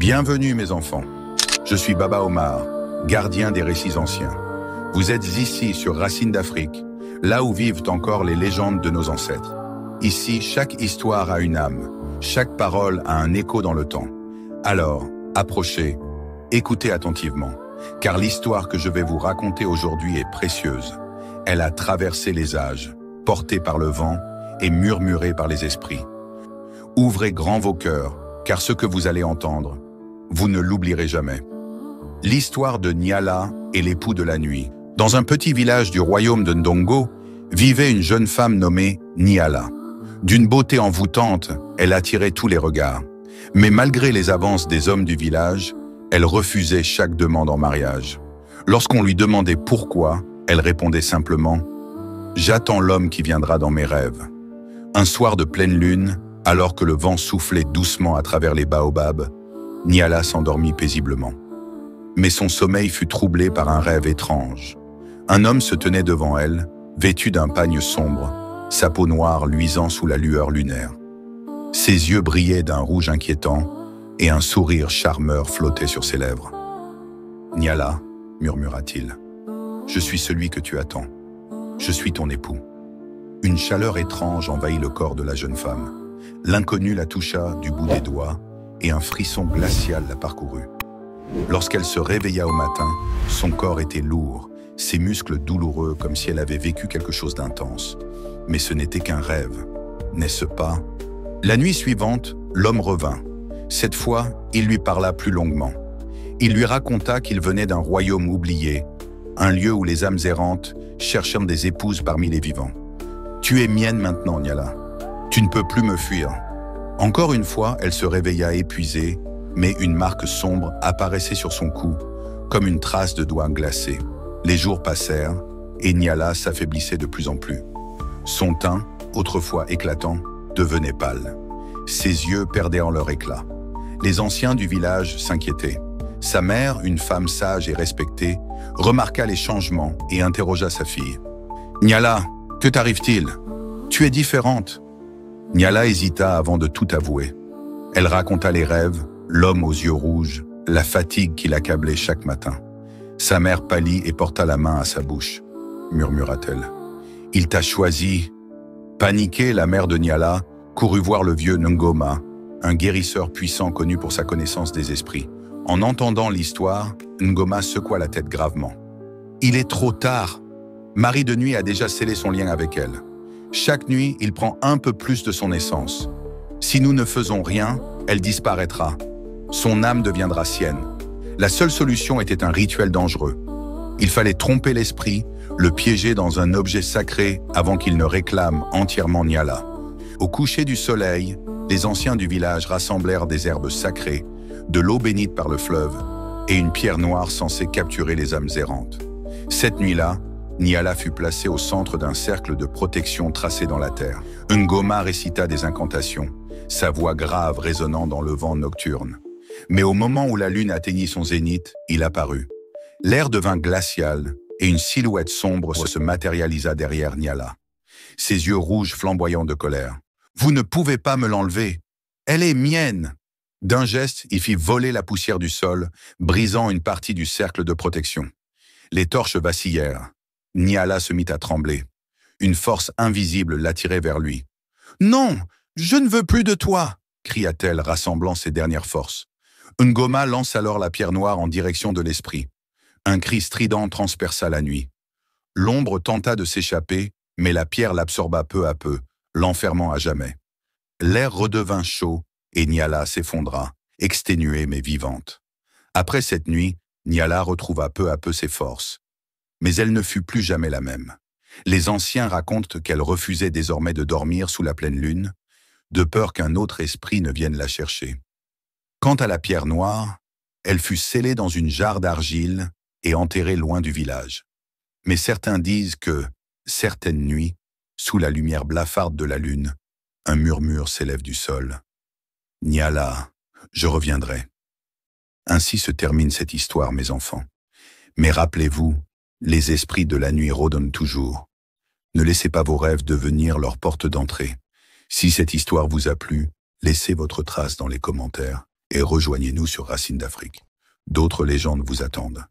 Bienvenue mes enfants, je suis Baba Omar, gardien des récits anciens. Vous êtes ici sur Racines d'Afrique, là où vivent encore les légendes de nos ancêtres. Ici, chaque histoire a une âme, chaque parole a un écho dans le temps. Alors, approchez, écoutez attentivement, car l'histoire que je vais vous raconter aujourd'hui est précieuse. Elle a traversé les âges, portée par le vent et murmurée par les esprits. Ouvrez grand vos cœurs, car ce que vous allez entendre, vous ne l'oublierez jamais. L'histoire de Nyala et l'époux de la nuit. Dans un petit village du royaume de Ndongo, vivait une jeune femme nommée Nyala. D'une beauté envoûtante, elle attirait tous les regards. Mais malgré les avances des hommes du village, elle refusait chaque demande en mariage. Lorsqu'on lui demandait pourquoi, elle répondait simplement « J'attends l'homme qui viendra dans mes rêves ». Un soir de pleine lune, alors que le vent soufflait doucement à travers les baobabs, Nyala s'endormit paisiblement. Mais son sommeil fut troublé par un rêve étrange. Un homme se tenait devant elle, vêtu d'un pagne sombre, sa peau noire luisant sous la lueur lunaire. Ses yeux brillaient d'un rouge inquiétant et un sourire charmeur flottait sur ses lèvres. « Nyala, murmura-t-il, je suis celui que tu attends. Je suis ton époux. » Une chaleur étrange envahit le corps de la jeune femme. L'inconnu la toucha du bout des doigts et un frisson glacial la parcourut. Lorsqu'elle se réveilla au matin, son corps était lourd, ses muscles douloureux comme si elle avait vécu quelque chose d'intense. Mais ce n'était qu'un rêve, n'est-ce pas? La nuit suivante, l'homme revint. Cette fois, il lui parla plus longuement. Il lui raconta qu'il venait d'un royaume oublié, un lieu où les âmes errantes cherchant des épouses parmi les vivants. « Tu es mienne maintenant, Nyala. Tu ne peux plus me fuir. » Encore une fois, elle se réveilla épuisée, mais une marque sombre apparaissait sur son cou, comme une trace de doigts glacés. Les jours passèrent, et Nyala s'affaiblissait de plus en plus. Son teint, autrefois éclatant, devenait pâle. Ses yeux perdaient en leur éclat. Les anciens du village s'inquiétaient. Sa mère, une femme sage et respectée, remarqua les changements et interrogea sa fille. « Nyala, que t'arrive-t-il? Tu es différente. » Nyala hésita avant de tout avouer. Elle raconta les rêves, l'homme aux yeux rouges, la fatigue qui l'accablait chaque matin. Sa mère pâlit et porta la main à sa bouche, murmura-t-elle. « Il t'a choisi. » Paniquée, la mère de Nyala courut voir le vieux Ngoma, un guérisseur puissant connu pour sa connaissance des esprits. En entendant l'histoire, Ngoma secoua la tête gravement. « Il est trop tard. Marie de Nuit a déjà scellé son lien avec elle. Chaque nuit, il prend un peu plus de son essence. Si nous ne faisons rien, elle disparaîtra. Son âme deviendra sienne. La seule solution était un rituel dangereux. Il fallait tromper l'esprit, le piéger dans un objet sacré avant qu'il ne réclame entièrement Nyala. Au coucher du soleil, les anciens du village rassemblèrent des herbes sacrées, de l'eau bénite par le fleuve et une pierre noire censée capturer les âmes errantes. Cette nuit-là, Nyala fut placée au centre d'un cercle de protection tracé dans la terre. Ngoma récita des incantations, sa voix grave résonnant dans le vent nocturne. Mais au moment où la lune atteignit son zénith, il apparut. L'air devint glacial et une silhouette sombre se matérialisa derrière Nyala. Ses yeux rouges flamboyants de colère. « Vous ne pouvez pas me l'enlever. Elle est mienne !» D'un geste, il fit voler la poussière du sol, brisant une partie du cercle de protection. Les torches vacillèrent. Nyala se mit à trembler. Une force invisible l'attirait vers lui. « Non, je ne veux plus de toi !» cria-t-elle, rassemblant ses dernières forces. Ngoma lance alors la pierre noire en direction de l'esprit. Un cri strident transperça la nuit. L'ombre tenta de s'échapper, mais la pierre l'absorba peu à peu, l'enfermant à jamais. L'air redevint chaud et Nyala s'effondra, exténuée mais vivante. Après cette nuit, Nyala retrouva peu à peu ses forces. Mais elle ne fut plus jamais la même. Les anciens racontent qu'elle refusait désormais de dormir sous la pleine lune, de peur qu'un autre esprit ne vienne la chercher. Quant à la pierre noire, elle fut scellée dans une jarre d'argile et enterrée loin du village. Mais certains disent que, certaines nuits, sous la lumière blafarde de la lune, un murmure s'élève du sol. « Nyala, je reviendrai. » Ainsi se termine cette histoire, mes enfants. Mais rappelez-vous, les esprits de la nuit rôdent toujours. Ne laissez pas vos rêves devenir leur porte d'entrée. Si cette histoire vous a plu, laissez votre trace dans les commentaires et rejoignez-nous sur Racines d'Afrique. D'autres légendes vous attendent.